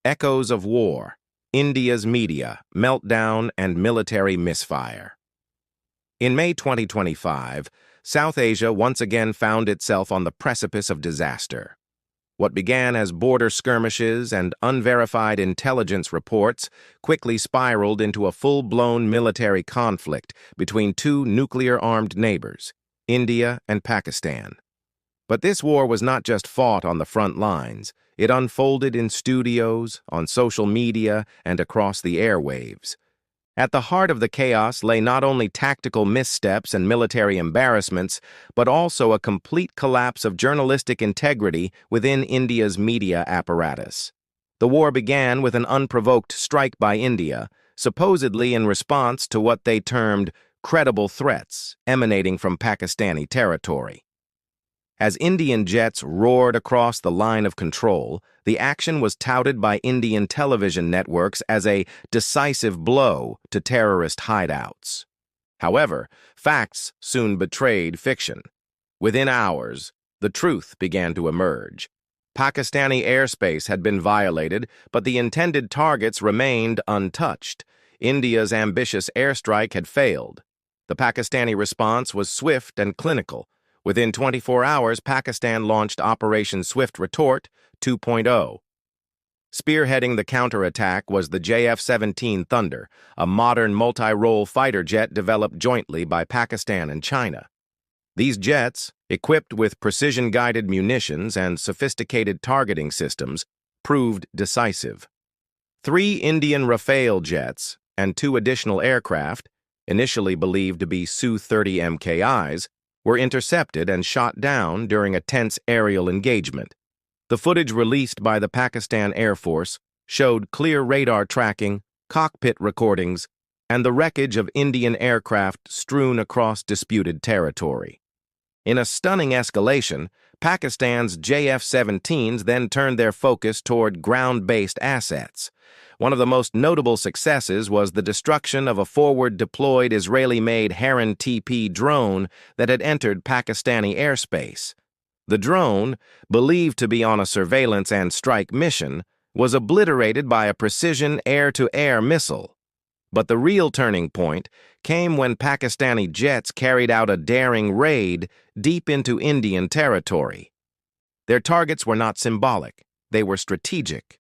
Echoes of War, India's Media, Meltdown, and Military Misfire. In May 2025, South Asia once again found itself on the precipice of disaster. What began as border skirmishes and unverified intelligence reports quickly spiraled into a full-blown military conflict between two nuclear-armed neighbors, India and Pakistan. But this war was not just fought on the front lines. It unfolded in studios, on social media, and across the airwaves. At the heart of the chaos lay not only tactical missteps and military embarrassments, but also a complete collapse of journalistic integrity within India's media apparatus. The war began with an unprovoked strike by India, supposedly in response to what they termed credible threats emanating from Pakistani territory. As Indian jets roared across the line of control, the action was touted by Indian television networks as a decisive blow to terrorist hideouts. However, facts soon betrayed fiction. Within hours, the truth began to emerge. Pakistani airspace had been violated, but the intended targets remained untouched. India's ambitious airstrike had failed. The Pakistani response was swift and clinical. Within 24 hours, Pakistan launched Operation Swift Retort 2.0. Spearheading the counterattack was the JF-17 Thunder, a modern multi-role fighter jet developed jointly by Pakistan and China. These jets, equipped with precision-guided munitions and sophisticated targeting systems, proved decisive. 3 Indian Rafale jets and 2 additional aircraft, initially believed to be Su-30 MKIs, were intercepted and shot down during a tense aerial engagement. The footage released by the Pakistan Air Force showed clear radar tracking, cockpit recordings, and the wreckage of Indian aircraft strewn across disputed territory. In a stunning escalation, Pakistan's JF-17s then turned their focus toward ground-based assets. One of the most notable successes was the destruction of a forward-deployed Israeli-made Heron TP drone that had entered Pakistani airspace. The drone, believed to be on a surveillance and strike mission, was obliterated by a precision air-to-air missile. But the real turning point came when Pakistani jets carried out a daring raid deep into Indian territory. Their targets were not symbolic, they were strategic.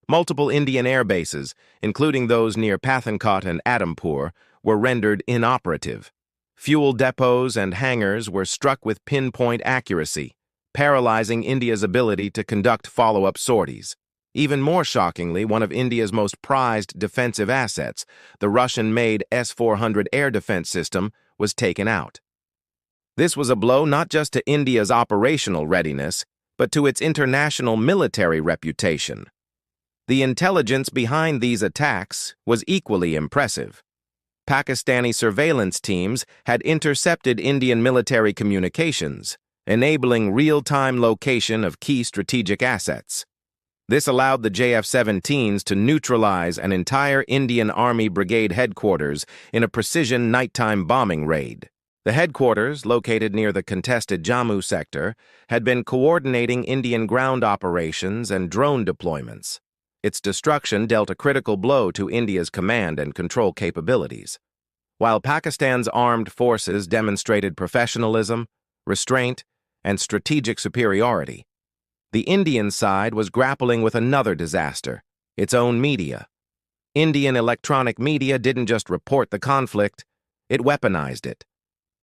Multiple Indian air bases, including those near Pathankot and Adampur, were rendered inoperative. Fuel depots and hangars were struck with pinpoint accuracy, paralyzing India's ability to conduct follow-up sorties. Even more shockingly, one of India's most prized defensive assets, the Russian-made S-400 air defense system, was taken out. This was a blow not just to India's operational readiness, but to its international military reputation. The intelligence behind these attacks was equally impressive. Pakistani surveillance teams had intercepted Indian military communications, enabling real-time location of key strategic assets. This allowed the JF-17s to neutralize an entire Indian Army Brigade headquarters in a precision nighttime bombing raid. The headquarters, located near the contested Jammu sector, had been coordinating Indian ground operations and drone deployments. Its destruction dealt a critical blow to India's command and control capabilities. While Pakistan's armed forces demonstrated professionalism, restraint, and strategic superiority, the Indian side was grappling with another disaster, its own media. Indian electronic media didn't just report the conflict, it weaponized it.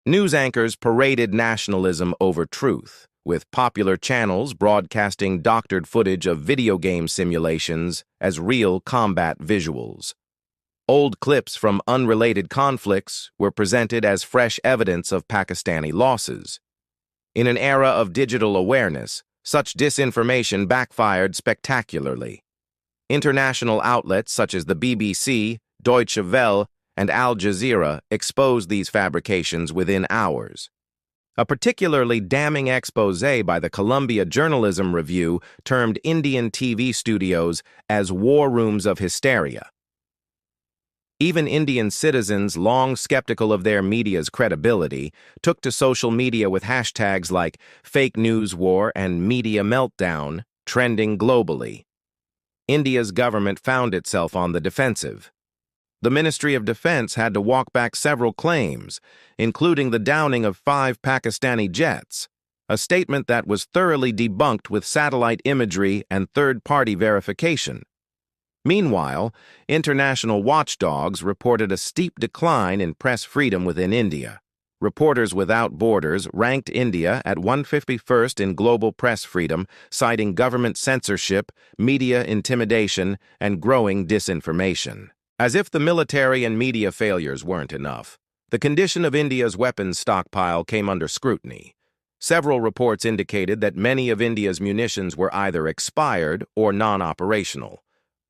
News anchors paraded nationalism over truth, with popular channels broadcasting doctored footage of video game simulations as real combat visuals. Old clips from unrelated conflicts were presented as fresh evidence of Pakistani losses. In an era of digital awareness, such disinformation backfired spectacularly. International outlets such as the BBC, Deutsche Welle, and Al Jazeera exposed these fabrications within hours. A particularly damning exposé by the Columbia Journalism Review termed Indian TV studios as war rooms of hysteria. Even Indian citizens, long skeptical of their media's credibility, took to social media with hashtags like fake news war and media meltdown, trending globally. India's government found itself on the defensive. The Ministry of Defense had to walk back several claims, including the downing of 5 Pakistani jets, a statement that was thoroughly debunked with satellite imagery and third-party verification. Meanwhile, international watchdogs reported a steep decline in press freedom within India. Reporters Without Borders ranked India at 151st in global press freedom, citing government censorship, media intimidation, and growing disinformation. As if the military and media failures weren't enough, the condition of India's weapons stockpile came under scrutiny. Several reports indicated that many of India's munitions were either expired or non-operational.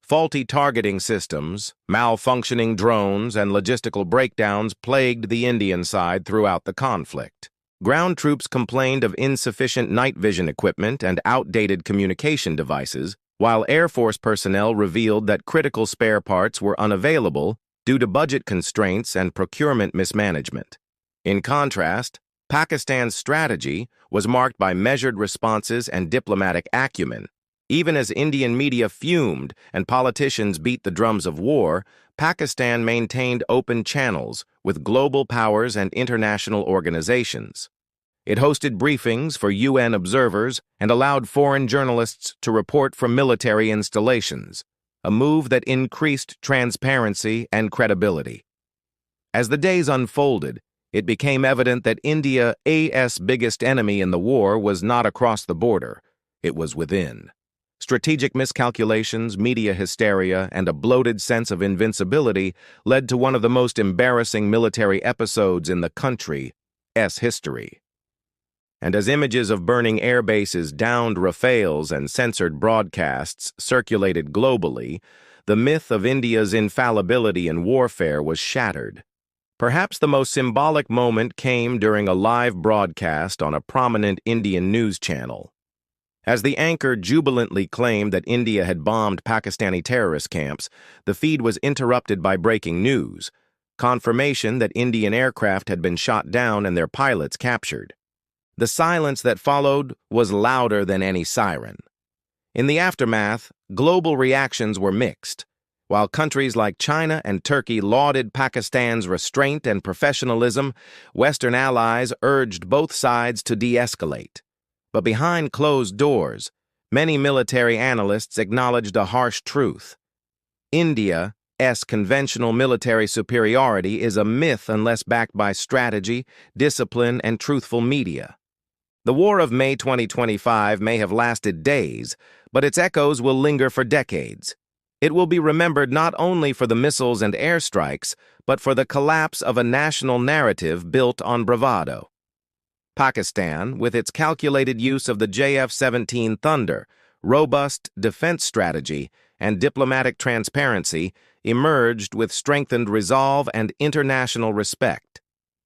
Faulty targeting systems, malfunctioning drones, and logistical breakdowns plagued the Indian side throughout the conflict. Ground troops complained of insufficient night vision equipment and outdated communication devices, while Air Force personnel revealed that critical spare parts were unavailable due to budget constraints and procurement mismanagement. In contrast, Pakistan's strategy was marked by measured responses and diplomatic acumen. Even as Indian media fumed and politicians beat the drums of war, Pakistan maintained open channels with global powers and international organizations. It hosted briefings for UN observers and allowed foreign journalists to report from military installations, a move that increased transparency and credibility. As the days unfolded, it became evident that India's biggest enemy in the war was not across the border, it was within. Strategic miscalculations, media hysteria, and a bloated sense of invincibility led to one of the most embarrassing military episodes in the country's history. And as images of burning air bases, downed Rafales, and censored broadcasts circulated globally, the myth of India's infallibility in warfare was shattered. Perhaps the most symbolic moment came during a live broadcast on a prominent Indian news channel. As the anchor jubilantly claimed that India had bombed Pakistani terrorist camps, the feed was interrupted by breaking news, confirmation that Indian aircraft had been shot down and their pilots captured. The silence that followed was louder than any siren. In the aftermath, global reactions were mixed. While countries like China and Turkey lauded Pakistan's restraint and professionalism, Western allies urged both sides to de-escalate. But behind closed doors, many military analysts acknowledged a harsh truth. India's conventional military superiority is a myth unless backed by strategy, discipline, and truthful media. The war of May 2025 may have lasted days, but its echoes will linger for decades. It will be remembered not only for the missiles and airstrikes, but for the collapse of a national narrative built on bravado. Pakistan, with its calculated use of the JF-17 Thunder, robust defense strategy, and diplomatic transparency, emerged with strengthened resolve and international respect.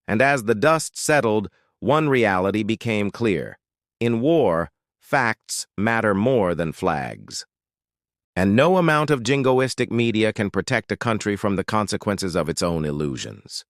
And as the dust settled, one reality became clear. In war, facts matter more than flags. And no amount of jingoistic media can protect a country from the consequences of its own illusions.